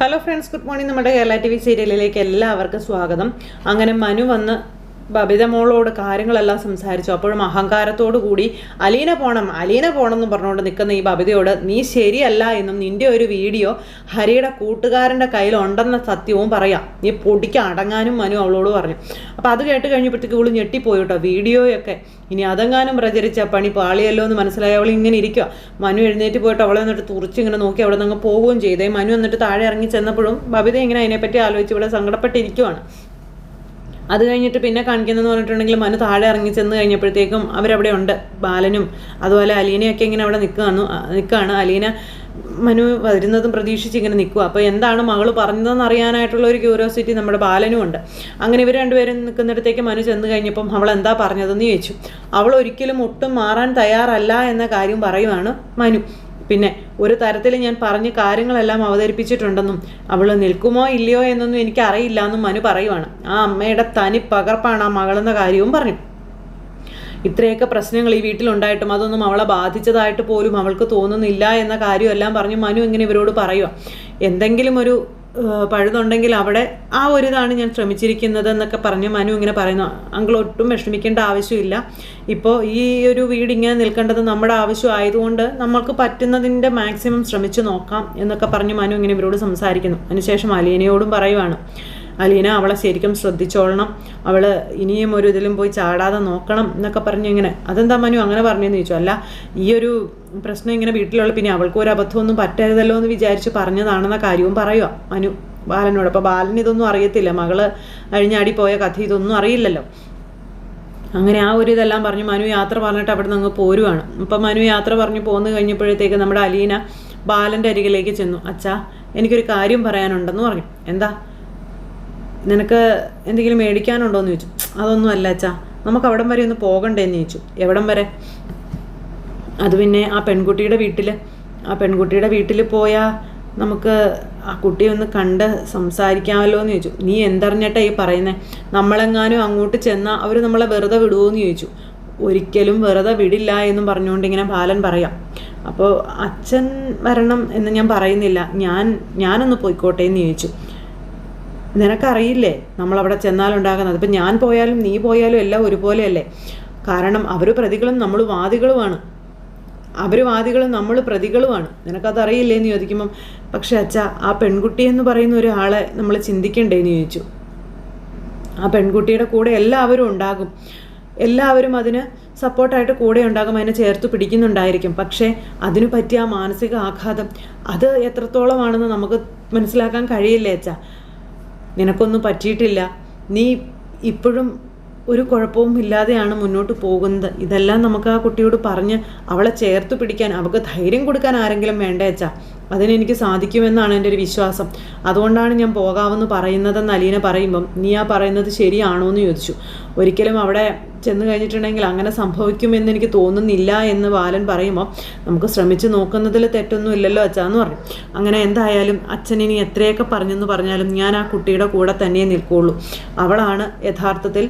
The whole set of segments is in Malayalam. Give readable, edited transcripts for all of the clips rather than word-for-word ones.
Hello friends, good morning. നമ്മുടെ കേരള TV സീരിയലിലേക്ക് എല്ലാവർക്കും സ്വാഗതം. അങ്ങനെ മനു വന്ന് ബബിത മോളോട് കാര്യങ്ങളെല്ലാം സംസാരിച്ചു. അപ്പോഴും അഹങ്കാരത്തോടു കൂടി അലീന പോണം എന്ന് പറഞ്ഞുകൊണ്ട് നിൽക്കുന്ന ഈ ബബിതയോട് നീ ശരിയല്ല എന്നും നിന്റെ ഒരു വീഡിയോ ഹരിയുടെ കൂട്ടുകാരൻ്റെ കയ്യിലുണ്ടെന്ന സത്യവും പറയാം, നീ പൊടിക്ക് അടങ്ങാനും മനു അവളോട് പറഞ്ഞു. അപ്പോൾ അത് കേട്ട് കഴിഞ്ഞപ്പോഴത്തേക്ക് ഇവള് ഞെട്ടിപ്പോയി കേട്ടോ. വീഡിയോയൊക്കെ ഇനി അതെങ്ങാനും പ്രചരിച്ച പണി പാളിയല്ലോ എന്ന് മനസ്സിലായി അവൾ ഇങ്ങനെ ഇരിക്കുക. മനു എഴുന്നേറ്റ് പോയിട്ട് അവളെ എന്നിട്ട് തുറച്ച് ഇങ്ങനെ നോക്കി അവിടെ നിന്ന് പോവുകയും ചെയ്തേ. മനു എന്നിട്ട് താഴെ ഇറങ്ങി ചെന്നപ്പോഴും ബബിത ഇങ്ങനെ അതിനെപ്പറ്റി ആലോചിച്ച് ഇവിടെ സങ്കടപ്പെട്ടിരിക്കുവാണ്. അത് കഴിഞ്ഞിട്ട് പിന്നെ കാണിക്കുന്നതെന്ന് പറഞ്ഞിട്ടുണ്ടെങ്കിൽ മനു താഴെ ഇറങ്ങി ചെന്ന് കഴിഞ്ഞപ്പോഴത്തേക്കും അവരവിടെ ഉണ്ട്. ബാലനും അതുപോലെ അലീനയൊക്കെ ഇങ്ങനെ അവിടെ നിൽക്കുകയാണ്. അലീന മനു വരുന്നതും പ്രതീക്ഷിച്ച് ഇങ്ങനെ നിൽക്കുക. അപ്പോൾ എന്താണ് മകൾ പറഞ്ഞതെന്ന് അറിയാനായിട്ടുള്ള ഒരു ക്യൂരിയോസിറ്റി നമ്മുടെ ബാലനും ഉണ്ട്. അങ്ങനെ ഇവർ രണ്ടുപേരും നിൽക്കുന്നിടത്തേക്ക് മനു ചെന്ന് കഴിഞ്ഞപ്പം അവൾ എന്താ പറഞ്ഞതെന്ന് ചോദിച്ചു. അവൾ ഒരിക്കലും ഒട്ടും മാറാൻ തയ്യാറല്ല എന്ന കാര്യം പറയുവാണ് മനു. പിന്നെ ഒരു തരത്തിൽ ഞാൻ പറഞ്ഞ കാര്യങ്ങളെല്ലാം അവതരിപ്പിച്ചിട്ടുണ്ടെന്നും അവൾ നിൽക്കുമോ ഇല്ലയോ എന്നൊന്നും എനിക്കറിയില്ല എന്നും മനു പറയുവാണ്. ആ അമ്മയുടെ തനി പകർപ്പാണ് ആ മകളെന്ന കാര്യവും പറഞ്ഞു. ഇത്രയൊക്കെ പ്രശ്നങ്ങൾ ഈ വീട്ടിലുണ്ടായിട്ടും അതൊന്നും അവളെ ബാധിച്ചതായിട്ട് പോലും അവൾക്ക് തോന്നുന്നില്ല എന്ന കാര്യമെല്ലാം പറഞ്ഞു മനു ഇങ്ങനെ ഇവരോട് പറയുക. എന്തെങ്കിലും ഒരു പഴുതുണ്ടെങ്കിൽ അവിടെ ആ ഒരു ഇതാണ് ഞാൻ ശ്രമിച്ചിരിക്കുന്നത് എന്നൊക്കെ പറഞ്ഞ് മനു ഇങ്ങനെ പറയുന്നു. അങ്കിൾ ഒട്ടും വിഷമിക്കേണ്ട ആവശ്യമില്ല. ഇപ്പോൾ ഈ ഒരു വീട് ഇങ്ങനെ നിൽക്കേണ്ടത് നമ്മുടെ ആവശ്യം ആയതുകൊണ്ട് നമ്മൾക്ക് പറ്റുന്നതിൻ്റെ മാക്സിമം ശ്രമിച്ചു നോക്കാം എന്നൊക്കെ പറഞ്ഞ് മനു ഇങ്ങനെ ഇവരോട് സംസാരിക്കുന്നു. അതിനുശേഷം അലീനയോടും പറയുവാണ്, അലീന അവളെ ശരിക്കും ശ്രദ്ധിച്ചോളണം, അവൾ ഇനിയും ഒരു ഇതിലും പോയി ചാടാതെ നോക്കണം എന്നൊക്കെ പറഞ്ഞു. ഇങ്ങനെ അതെന്താ മനു അങ്ങനെ പറഞ്ഞെന്ന് ചോദിച്ചു. അല്ല, ഈ ഒരു പ്രശ്നം ഇങ്ങനെ വീട്ടിലുള്ള പിന്നെ അവൾക്ക് ഒരു അബദ്ധമൊന്നും പറ്റരുതല്ലോ എന്ന് വിചാരിച്ച് പറഞ്ഞതാണെന്ന കാര്യവും പറയുക മനു ബാലനോട്. അപ്പോൾ ബാലൻ ഇതൊന്നും അറിയത്തില്ല, മകള് അഴിഞ്ഞാടി പോയ കഥ ഇതൊന്നും അറിയില്ലല്ലോ. അങ്ങനെ ആ ഒരു ഇതെല്ലാം പറഞ്ഞു മനു യാത്ര പറഞ്ഞിട്ട് അവിടെ നിന്ന് അങ്ങ് പോരുവാണ്. അപ്പം മനു യാത്ര പറഞ്ഞു പോന്നു കഴിഞ്ഞപ്പോഴത്തേക്ക് നമ്മുടെ അലീന ബാലൻ്റെ അരികിലേക്ക് ചെന്നു. അച്ഛാ, എനിക്കൊരു കാര്യം പറയാനുണ്ടെന്ന് പറഞ്ഞു. എന്താ, നിനക്ക് എന്തെങ്കിലും മേടിക്കാനുണ്ടോ എന്ന് ചോദിച്ചു. അതൊന്നും അല്ല അച്ഛാ, നമുക്ക് അവിടം വരെ ഒന്ന് പോകണ്ടേന്ന് ചോദിച്ചു. എവിടം വരെ? അത് പിന്നെ ആ പെൺകുട്ടിയുടെ വീട്ടിൽ പോയാൽ നമുക്ക് ആ കുട്ടിയെ ഒന്ന് കണ്ട് സംസാരിക്കാമല്ലോ എന്ന് ചോദിച്ചു. നീ എന്തറിഞ്ഞിട്ടാ ഈ പറയുന്നത്? നമ്മളെങ്ങാനും അങ്ങോട്ട് ചെന്നാൽ അവർ നമ്മളെ വെറുതെ വിടുമോ എന്ന് ചോദിച്ചു. ഒരിക്കലും വെറുതെ വിടില്ല എന്നും പറഞ്ഞുകൊണ്ട് ഇങ്ങനെ ബാലൻ പറയാം. അപ്പോൾ അച്ഛൻ വരണം എന്ന് ഞാൻ പറയുന്നില്ല, ഞാനൊന്ന് പോയിക്കോട്ടെ എന്ന് ചോദിച്ചു. നിനക്കറിയില്ലേ നമ്മളവിടെ ചെന്നാലുണ്ടാകുന്നത്? ഇപ്പം ഞാൻ പോയാലും നീ പോയാലും എല്ലാം ഒരുപോലെയല്ലേ? കാരണം അവർ പ്രതികളും നമ്മൾ വാദികളുമാണ്. അവർ വാദികളും നമ്മൾ പ്രതികളുമാണ്. നിനക്കതറിയില്ലേ എന്ന് ചോദിക്കുമ്പം, പക്ഷെ അച്ഛാ, ആ പെൺകുട്ടി എന്ന് പറയുന്ന ഒരാളെ നമ്മൾ ചിന്തിക്കണ്ടേന്ന് ചോദിച്ചു. ആ പെൺകുട്ടിയുടെ കൂടെ എല്ലാവരും ഉണ്ടാകും, എല്ലാവരും അതിന് സപ്പോർട്ടായിട്ട് കൂടെ ഉണ്ടാകും, അതിനെ ചേർത്ത് പിടിക്കുന്നുണ്ടായിരിക്കും. പക്ഷേ അതിനു പറ്റിയ ആ മാനസിക ആഘാതം അത് എത്രത്തോളമാണെന്ന് നമുക്ക് മനസ്സിലാക്കാൻ കഴിയില്ലേ അച്ഛാ? നിനക്കൊന്നും പറ്റിയിട്ടില്ല, നീ ഇപ്പോഴും ഒരു കുഴപ്പവും ഇല്ലാതെയാണ് മുന്നോട്ട് പോകുന്നത്. ഇതെല്ലാം നമുക്ക് ആ കുട്ടിയോട് പറഞ്ഞ് അവളെ ചേർത്ത് പിടിക്കാൻ, അവൾക്ക് ധൈര്യം കൊടുക്കാൻ ആരെങ്കിലും വേണ്ടേ അച്ഛാ? അതിനെനിക്ക് സാധിക്കുമെന്നാണ് എൻ്റെ ഒരു വിശ്വാസം. അതുകൊണ്ടാണ് ഞാൻ പോകാമെന്ന് പറയുന്നതെന്ന് അലീന പറയുമ്പം, നീ ആ പറയുന്നത് ശരിയാണോ എന്ന് ചോദിച്ചു. ഒരിക്കലും അവിടെ ചെന്ന് കഴിഞ്ഞിട്ടുണ്ടെങ്കിൽ അങ്ങനെ സംഭവിക്കുമെന്ന് എനിക്ക് തോന്നുന്നില്ല എന്ന് ബാലൻ പറയുമ്പോൾ, നമുക്ക് ശ്രമിച്ച് നോക്കുന്നതിൽ തെറ്റൊന്നും ഇല്ലല്ലോ അച്ഛാ എന്ന് പറഞ്ഞു. അങ്ങനെ എന്തായാലും അച്ഛൻ ഇനി എത്രയൊക്കെ പറഞ്ഞെന്ന് പറഞ്ഞാലും ഞാൻ ആ കുട്ടിയുടെ കൂടെ തന്നെ നിൽക്കുകയുള്ളൂ. അവളാണ് യഥാർത്ഥത്തിൽ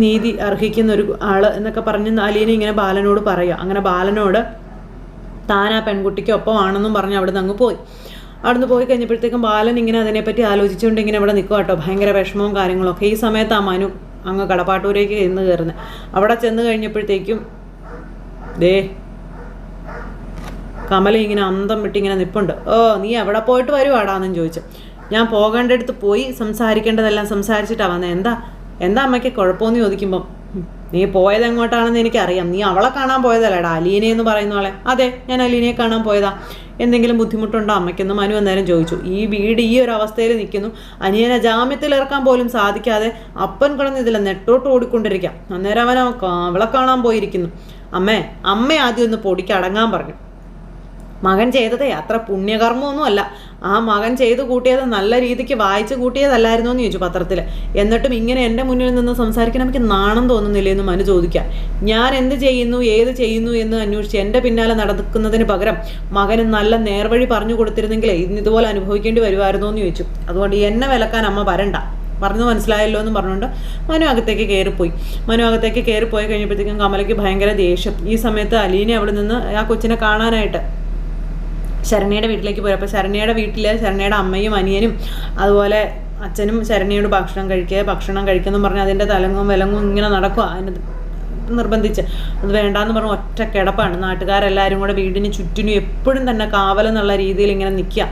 നീതി അർഹിക്കുന്ന ഒരു ആൾ എന്നൊക്കെ പറഞ്ഞ് അലീന ഇങ്ങനെ ബാലനോട് പറയുക. അങ്ങനെ ബാലനോട് താൻ ആ പെൺകുട്ടിക്ക് ഒപ്പമാണെന്നും പറഞ്ഞ് അവിടെ നിന്ന് അങ്ങ് പോയി. അവിടെ നിന്ന് പോയി കഴിഞ്ഞപ്പോഴത്തേക്കും ബാലൻ ഇങ്ങനെ അതിനെപ്പറ്റി ആലോചിച്ചുകൊണ്ട് ഇങ്ങനെ അവിടെ നിൽക്കുക കേട്ടോ. ഭയങ്കര വിഷമവും കാര്യങ്ങളൊക്കെ. ഈ സമയത്ത് ആ മനു അങ്ങ് കടപ്പാട്ടൂരേക്ക് ചെന്ന് കയറുന്നത്. അവിടെ ചെന്ന് കഴിഞ്ഞപ്പോഴത്തേക്കും കമല ഇങ്ങനെ അന്തം വിട്ടിങ്ങനെ നിൽപ്പുണ്ട്. ഓ, നീ എവിടെ പോയിട്ട് വരുവാടാന്നും ചോദിച്ചു. ഞാൻ പോകേണ്ടടുത്ത് പോയി, സംസാരിക്കേണ്ടതെല്ലാം സംസാരിച്ചിട്ടാണ് വന്നത്. എന്താ അമ്മയ്ക്ക് കുഴപ്പമെന്ന് ചോദിക്കുമ്പം, നീ പോയത് എങ്ങോട്ടാണെന്ന് എനിക്കറിയാം, നീ അവളെ കാണാൻ പോയതല്ലേടാ, അലീന എന്ന് പറയുന്ന ആളെ? അതെ, ഞാൻ അലീനയെ കാണാൻ പോയതാ. എന്തെങ്കിലും ബുദ്ധിമുട്ടുണ്ടോ അമ്മയ്ക്കെന്ന് മനു അന്നേരം ചോദിച്ചു. ഈ വീട് ഈ ഒരു അവസ്ഥയിൽ നിൽക്കുന്നു, അനിയനെ ജാമ്യത്തിൽ ഇറക്കാൻ പോലും സാധിക്കാതെ അപ്പൻ കിടന്ന് ഇതിൽ നെട്ടോട്ട് ഓടിക്കൊണ്ടിരിക്കാം. അന്നേരം അവളെ കാണാൻ പോയിരിക്കുന്നു. അമ്മ ആദ്യം ഒന്ന് പൊടിക്ക് അടങ്ങാൻ പറഞ്ഞു. മകൻ ചെയ്തതേ അത്ര പുണ്യകർമ്മമൊന്നും അല്ല. ആ മകൻ ചെയ്ത് കൂട്ടിയത് നല്ല രീതിക്ക് വായിച്ച് കൂട്ടിയതല്ലായിരുന്നോ എന്ന് ചോദിച്ചു പത്രത്തിൽ. എന്നിട്ടും ഇങ്ങനെ എൻ്റെ മുന്നിൽ നിന്ന് സംസാരിക്കാൻ എനിക്ക് നാണം തോന്നുന്നില്ലേ എന്ന് മനു ചോദിക്കാം. ഞാൻ എന്ത് ചെയ്യുന്നു ഏത് ചെയ്യുന്നു എന്ന് അന്വേഷിച്ച് എൻ്റെ പിന്നാലെ നടക്കുന്നതിന് പകരം മകന് നല്ല നേർവഴി പറഞ്ഞു കൊടുത്തിരുന്നെങ്കിൽ ഇന്ന് ഇതുപോലെ അനുഭവിക്കേണ്ടി വരുമായിരുന്നോ എന്ന് ചോദിച്ചു. അതുകൊണ്ട് എന്നെ വിലക്കാൻ അമ്മ വരണ്ട, പറഞ്ഞു മനസ്സിലായല്ലോ എന്ന് പറഞ്ഞുകൊണ്ട് മനു അകത്തേക്ക് കയറിപ്പോയി കഴിഞ്ഞപ്പോഴത്തേക്കും കമലയ്ക്ക് ഭയങ്കര ദേഷ്യം. ഈ സമയത്ത് അലീന അവിടെ നിന്ന് ആ കൊച്ചിനെ കാണാനായിട്ട് ശരണ്യയുടെ വീട്ടിലേക്ക് പോയി. അപ്പോൾ ശരണ്യയുടെ വീട്ടിൽ ശരണ്യയുടെ അമ്മയും അനിയനും അതുപോലെ അച്ഛനും ശരണ്യയോട് ഭക്ഷണം കഴിക്കുമെന്നും പറഞ്ഞ് അതിൻ്റെ തലങ്ങും വിലങ്ങും ഇങ്ങനെ നടക്കുക. അതിന് നിർബന്ധിച്ച് അത് വേണ്ടാന്ന് പറഞ്ഞ് ഒറ്റ കിടപ്പാണ്. നാട്ടുകാരെല്ലാവരും കൂടെ വീടിന് ചുറ്റിനും എപ്പോഴും തന്നെ കാവലെന്നുള്ള രീതിയിൽ ഇങ്ങനെ നിൽക്കുക.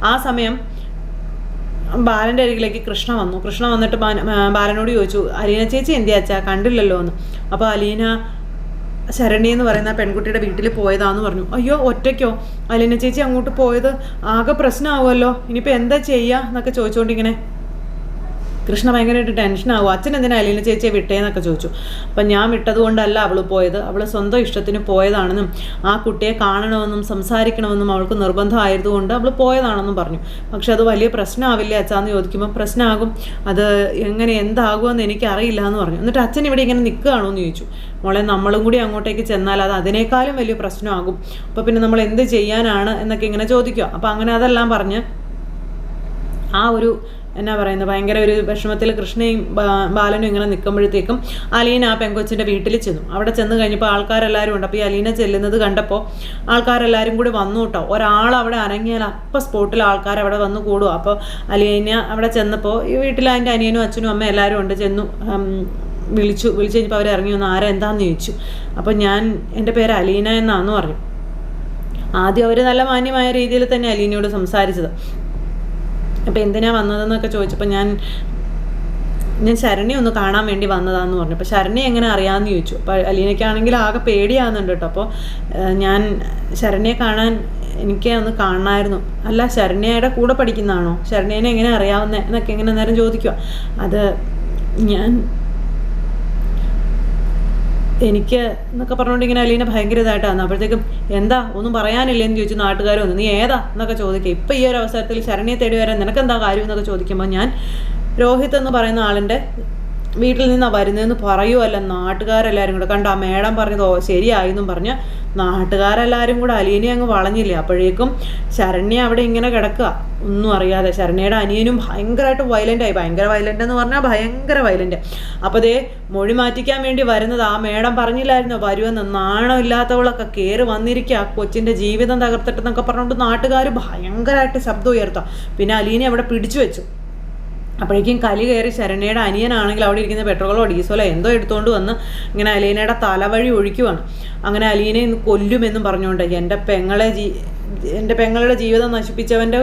ആ സമയം ബാലൻ്റെ അരികിലേക്ക് കൃഷ്ണ വന്നു. കൃഷ്ണ വന്നിട്ട് ബാലനോട് ചോദിച്ചു, അലീന ചേച്ചി എന്തിയാച്ചാ കണ്ടില്ലല്ലോ എന്ന്. അപ്പോൾ അലീന ശരണ്യ എന്ന് പറയുന്ന പെൺകുട്ടിയുടെ വീട്ടിൽ പോയതാന്ന് പറഞ്ഞു. അയ്യോ ഒറ്റയ്ക്കോ? അലീന ചേച്ചി അങ്ങോട്ട് പോയത് ആകെ പ്രശ്നമാവുമല്ലോ, ഇനിയിപ്പോൾ എന്താ ചെയ്യുക എന്നൊക്കെ ചോദിച്ചുകൊണ്ടിങ്ങനെ കൃഷ്ണ ഭയങ്കരമായിട്ട് ടെൻഷനാകും. അച്ഛൻ എന്തിനാ അലീന ചേച്ചിയെ വിട്ടേന്നൊക്കെ ചോദിച്ചു. അപ്പം ഞാൻ വിട്ടതുകൊണ്ടല്ല അവൾ പോയത്, അവൾ സ്വന്തം ഇഷ്ടത്തിന് പോയതാണെന്നും ആ കുട്ടിയെ കാണണമെന്നും സംസാരിക്കണമെന്നും അവൾക്ക് നിർബന്ധമായതുകൊണ്ട് അവൾ പോയതാണെന്നും പറഞ്ഞു. പക്ഷെ അത് വലിയ പ്രശ്നമാവില്ലേ അച്ഛാന്ന് ചോദിക്കുമ്പോൾ പ്രശ്നമാകും, അത് എങ്ങനെ എന്താകുമെന്ന് എനിക്കറിയില്ല എന്ന് പറഞ്ഞു. എന്നിട്ട് അച്ഛൻ ഇവിടെ ഇങ്ങനെ നിൽക്കുകയാണോ എന്ന് ചോദിച്ചു. മോളെ നമ്മളും കൂടി അങ്ങോട്ടേക്ക് ചെന്നാൽ അത് അതിനേക്കാളും വലിയ പ്രശ്നമാകും, അപ്പോൾ പിന്നെ നമ്മൾ എന്ത് ചെയ്യാനാണ് എന്നൊക്കെ ഇങ്ങനെ ചോദിക്കുക. അപ്പോൾ അങ്ങനെ അതെല്ലാം പറഞ്ഞ് ആ ഒരു എന്നാ പറയുന്നത് ഭയങ്കര ഒരു വിഷമത്തിൽ കൃഷ്ണയും ബാലനും ഇങ്ങനെ നിൽക്കുമ്പോഴത്തേക്കും അലീന ആ പെങ്കൊച്ചിൻ്റെ വീട്ടിൽ ചെന്നു. അവിടെ ചെന്ന് കഴിഞ്ഞപ്പോൾ ആൾക്കാരെല്ലാവരും ഉണ്ട്. അപ്പോൾ ഈ അലീന ചെല്ലുന്നത് കണ്ടപ്പോൾ ആൾക്കാരെല്ലാവരും കൂടി വന്നു കേട്ടോ. ഒരാൾ അവിടെ അനങ്ങിയാൽ അപ്പം സ്പോട്ടിൽ ആൾക്കാർ അവിടെ വന്ന് കൂടുക. അപ്പോൾ അലീന അവിടെ ചെന്നപ്പോൾ ഈ വീട്ടിൽ അതിൻ്റെ അനിയനും അച്ഛനും അമ്മ എല്ലാവരും ഉണ്ട്. ചെന്നു വിളിച്ചു കഴിഞ്ഞപ്പോൾ അവർ ഇറങ്ങി വന്ന് ആരാ എന്താണെന്ന് ചോദിച്ചു. അപ്പോൾ ഞാൻ എൻ്റെ പേര് അലീന എന്നാന്ന് പറഞ്ഞു. ആദ്യം അവർ നല്ല മാന്യമായ രീതിയിൽ തന്നെ അലീനയോട് സംസാരിച്ചത്. അപ്പോൾ എന്തിനാ വന്നതെന്നൊക്കെ ചോദിച്ചപ്പോൾ ഞാൻ ശരണ്യ ഒന്ന് കാണാൻ വേണ്ടി വന്നതാന്ന് പറഞ്ഞു. അപ്പോൾ ശരണ്യ എങ്ങനെ അറിയാമെന്ന് ചോദിച്ചു. അപ്പോൾ അലീനയ്ക്കാണെങ്കിൽ ആകെ പേടിയാകുന്നുണ്ട് കേട്ടോ. അപ്പോൾ ഞാൻ ശരണ്യയെ കാണാൻ എനിക്ക് ഒന്ന് കാണണമായിരുന്നു. അല്ല ശരണ്യയുടെ കൂടെ പഠിക്കുന്നതാണോ, ശരണ്യനെ എങ്ങനെ അറിയാവുന്നത് എന്നൊക്കെ ഇങ്ങനെ നേരം ചോദിക്കുക. അത് എനിക്ക് എന്നൊക്കെ പറഞ്ഞുകൊണ്ട് ഇങ്ങനെ അലീന ഭയങ്കര ഇതായിട്ടാണ്. അപ്പോഴത്തേക്കും എന്താ ഒന്നും പറയാനില്ലേന്ന് ചോദിച്ചു. നാട്ടുകാർ വന്നു, നീ ഏതാ എന്നൊക്കെ ചോദിക്കുക. ഇപ്പം ഈ ഒരു അവസരത്തിൽ ശരണ്യെ തേടി വരാൻ നിനക്കെന്താ കാര്യം എന്നൊക്കെ ചോദിക്കുമ്പോൾ ഞാൻ രോഹിത് എന്ന് പറയുന്ന ആളിൻ്റെ വീട്ടിൽ നിന്നാണ് വരുന്നതെന്ന് പറയുമല്ല. നാട്ടുകാരെല്ലാവരും കൂടെ കണ്ടോ മേഡം പറഞ്ഞതോ ശരിയായെന്നും പറഞ്ഞ് നാട്ടുകാരെല്ലാവരും കൂടെ അലീനെ അങ്ങ് വളഞ്ഞില്ലേ. അപ്പോഴേക്കും ശരണ്യ അവിടെ ഇങ്ങനെ കിടക്കുക ഒന്നും അറിയാതെ. ശരണ്യയുടെ അനിയനും ഭയങ്കരമായിട്ട് വയലൻ്റായി. ഭയങ്കര വയലൻ്റ് എന്ന് പറഞ്ഞാൽ ഭയങ്കര വയലൻ്റ്. അപ്പോൾ ദേ മൊഴി മാറ്റിക്കാൻ വേണ്ടി വരുന്നത് ആ മേഡം പറഞ്ഞില്ലായിരുന്നോ വരുമെന്ന്. നാണമില്ലാത്തവളൊക്കെ കയറി വന്നിരിക്കുക, ആ കൊച്ചിൻ്റെ ജീവിതം തകർത്തിട്ടെന്നൊക്കെ പറഞ്ഞുകൊണ്ട് നാട്ടുകാർ ഭയങ്കരമായിട്ട് ശബ്ദം ഉയർത്താം. പിന്നെ അലീനെ അവിടെ പിടിച്ചു വെച്ചു. അപ്പോഴേക്കും കലി കയറി ശരണ്യയുടെ അനിയനാണെങ്കിൽ അവിടെ ഇരിക്കുന്ന പെട്രോളോ ഡീസലോ എന്തോ എടുത്തുകൊണ്ട് വന്ന് ഇങ്ങനെ അലീനയുടെ തലവഴി ഒഴിക്കുവാണ്. അങ്ങനെ അലീനെ ഇന്ന് കൊല്ലുമെന്നും പറഞ്ഞുകൊണ്ട് എൻ്റെ പെങ്ങളുടെ ജീവിതം നശിപ്പിച്ചവൻ്റെ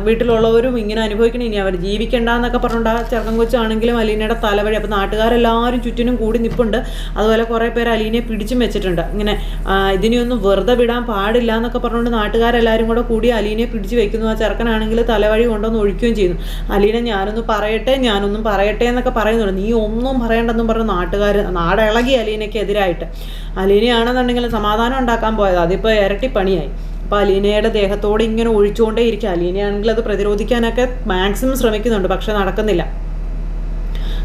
വീട്ടിലുള്ളവരും ഇങ്ങനെ അനുഭവിക്കണം, ഇനി അവർ ജീവിക്കണ്ടെന്നൊക്കെ പറഞ്ഞുകൊണ്ട് ആ ചെറുക്കൻ കൊച്ചാണെങ്കിലും അലീനയുടെ തലവഴി. അപ്പോൾ നാട്ടുകാരെല്ലാവരും ചുറ്റിനും കൂടി നിൽപ്പുണ്ട്. അതുപോലെ കുറേ പേര് അലീനയെ പിടിച്ചും വെച്ചിട്ടുണ്ട്. ഇങ്ങനെ ഇതിനെയൊന്നും വെറുതെ വിടാൻ പാടില്ല എന്നൊക്കെ പറഞ്ഞുകൊണ്ട് നാട്ടുകാരെല്ലാവരും കൂടെ കൂടി അലീനയെ പിടിച്ച് വെക്കുന്നു. ആ ചെറുക്കനാണെങ്കിൽ തലവഴി കൊണ്ടൊന്ന് ഒഴിക്കുകയും ചെയ്യുന്നു. അലീന ഞാനൊന്നും പറയട്ടെ എന്നൊക്കെ പറയുന്നുണ്ട്. നീ ഒന്നും പറയണ്ടെന്നും പറഞ്ഞ് നാട്ടുകാർ നാടിളകി അലീനയ്ക്കെതിരായിട്ട്. അലീനയാണെന്നുണ്ടെങ്കിൽ സമാധാനം ഉണ്ടാക്കാൻ പോയത് അതിപ്പോൾ ഇരട്ടിപ്പണിയായി. അപ്പോൾ അലീനയുടെ ദേഹത്തോടെ ഇങ്ങനെ ഒഴിച്ചുകൊണ്ടേ ഇരിക്കുക. അലീനയാണെങ്കിൽ അത് പ്രതിരോധിക്കാനൊക്കെ മാക്സിമം ശ്രമിക്കുന്നുണ്ട്, പക്ഷെ നടക്കുന്നില്ല.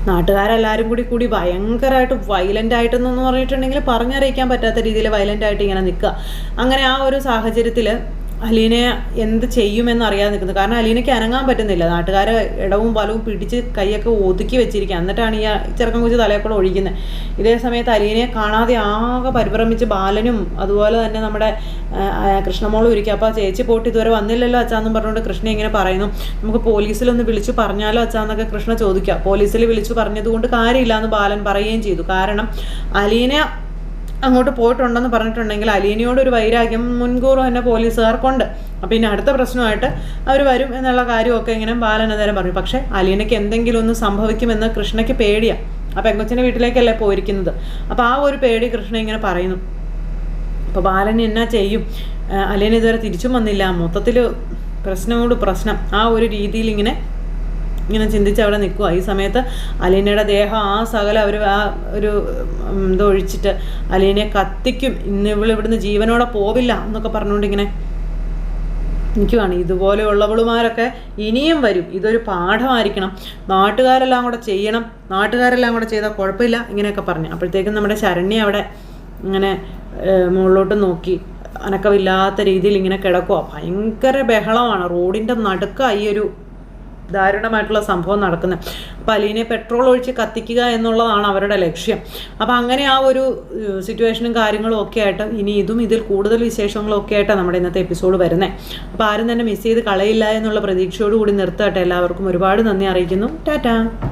നാട്ടുകാരെല്ലാവരും കൂടി ഭയങ്കരമായിട്ട് വയലൻ്റായിട്ടെന്ന് പറഞ്ഞിട്ടുണ്ടെങ്കിൽ പറഞ്ഞറിയിക്കാൻ പറ്റാത്ത രീതിയിൽ വയലൻ്റായിട്ട് ഇങ്ങനെ നിൽക്കുക. അങ്ങനെ ആ ഒരു സാഹചര്യത്തിൽ അലീനയെ എന്ത് ചെയ്യുമെന്നറിയാതെ നിൽക്കുന്നത്. കാരണം അലീനയ്ക്ക് അനങ്ങാൻ പറ്റുന്നില്ല. നാട്ടുകാരെ ഇടവും വലവും പിടിച്ച് കൈയൊക്കെ ഒതുക്കി വെച്ചിരിക്കുക. എന്നിട്ടാണ് ഈ ചെറുക്കം കുറിച്ച് തലയെക്കൂടെ ഒഴിക്കുന്നത്. ഇതേ സമയത്ത് അലീനയെ കാണാതെ ആകെ പരിഭ്രമിച്ച് ബാലനും അതുപോലെ തന്നെ നമ്മുടെ കൃഷ്ണമോളും ഇരിക്കുക. അപ്പോൾ ചേച്ചി പോയിട്ട് ഇതുവരെ വന്നില്ലല്ലോ അച്ഛാന്നും പറഞ്ഞുകൊണ്ട് കൃഷ്ണ ഇങ്ങനെ പറയുന്നു. നമുക്ക് പോലീസിലൊന്ന് വിളിച്ചു പറഞ്ഞാലോ അച്ഛാന്നൊക്കെ കൃഷ്ണ ചോദിക്കുക. പോലീസിൽ വിളിച്ചു പറഞ്ഞതുകൊണ്ട് കാര്യമില്ല എന്ന് ബാലൻ പറയുകയും ചെയ്തു. കാരണം അലീന അങ്ങോട്ട് പോയിട്ടുണ്ടെന്ന് പറഞ്ഞിട്ടുണ്ടെങ്കിൽ അലീനയോടൊരു വൈരാഗ്യം മുൻകൂർ തന്നെ പോലീസുകാർക്കുണ്ട്. അപ്പം പിന്നെ അടുത്ത പ്രശ്നമായിട്ട് അവർ വരും എന്നുള്ള കാര്യമൊക്കെ ഇങ്ങനെ ബാലൻ അന്നേരം പറഞ്ഞു. പക്ഷേ അലീനയ്ക്ക് എന്തെങ്കിലും ഒന്ന് സംഭവിക്കുമെന്ന് കൃഷ്ണയ്ക്ക് പേടിയാണ്. ആ പെങ്കൊച്ചിൻ്റെ വീട്ടിലേക്കല്ലേ പോയിരിക്കുന്നത്. അപ്പോൾ ആ ഒരു പേടി കൃഷ്ണ ഇങ്ങനെ പറയുന്നു. അപ്പോൾ ബാലൻ എന്നാ ചെയ്യും? അലീന ഇതുവരെ തിരിച്ചും വന്നില്ല. മൊത്തത്തിൽ പ്രശ്നം ആ ഒരു രീതിയിൽ ഇങ്ങനെ ചിന്തിച്ച് അവിടെ നിൽക്കുക. ഈ സമയത്ത് അലീനയുടെ ദേഹം ആ സകലം അവർ ആ ഒരു ഇതൊഴിച്ചിട്ട് അലീനയെ കത്തിക്കും, ഇവിടുന്ന് ജീവനോടെ പോവില്ല എന്നൊക്കെ പറഞ്ഞുകൊണ്ട് ഇങ്ങനെ നിൽക്കുവാണ്. ഇതുപോലെയുള്ളവളുമാരൊക്കെ ഇനിയും വരും. ഇതൊരു പാഠമായിരിക്കണം, നാട്ടുകാരെല്ലാം കൂടെ ചെയ്താൽ കുഴപ്പമില്ല ഇങ്ങനെയൊക്കെ പറഞ്ഞു. അപ്പോഴത്തേക്കും നമ്മുടെ ശരണ്യ അവിടെ ഇങ്ങനെ മുകളിലോട്ട് നോക്കി അനക്കമില്ലാത്ത രീതിയിൽ ഇങ്ങനെ കിടക്കുക. ഭയങ്കര ബഹളമാണ്. റോഡിൻ്റെ നടുക്ക ഈ ഒരു ദാരുണമായിട്ടുള്ള സംഭവം നടക്കുന്നത്. അപ്പോൾ അലീനെ പെട്രോൾ ഒഴിച്ച് കത്തിക്കുക എന്നുള്ളതാണ് അവരുടെ ലക്ഷ്യം. അപ്പോൾ അങ്ങനെ ആ ഒരു സിറ്റുവേഷനും കാര്യങ്ങളും ഒക്കെ ആയിട്ട് ഇനി ഇതിൽ കൂടുതൽ വിശേഷങ്ങളും ഒക്കെ ആയിട്ടാണ് നമ്മുടെ ഇന്നത്തെ എപ്പിസോഡ് വരുന്നത്. അപ്പോൾ ആരും തന്നെ മിസ് ചെയ്ത് കളയില്ല എന്നുള്ള പ്രതീക്ഷയോടുകൂടി നിർത്തട്ടെ. എല്ലാവർക്കും ഒരുപാട് നന്ദി അറിയിക്കുന്നു. ടാറ്റാ.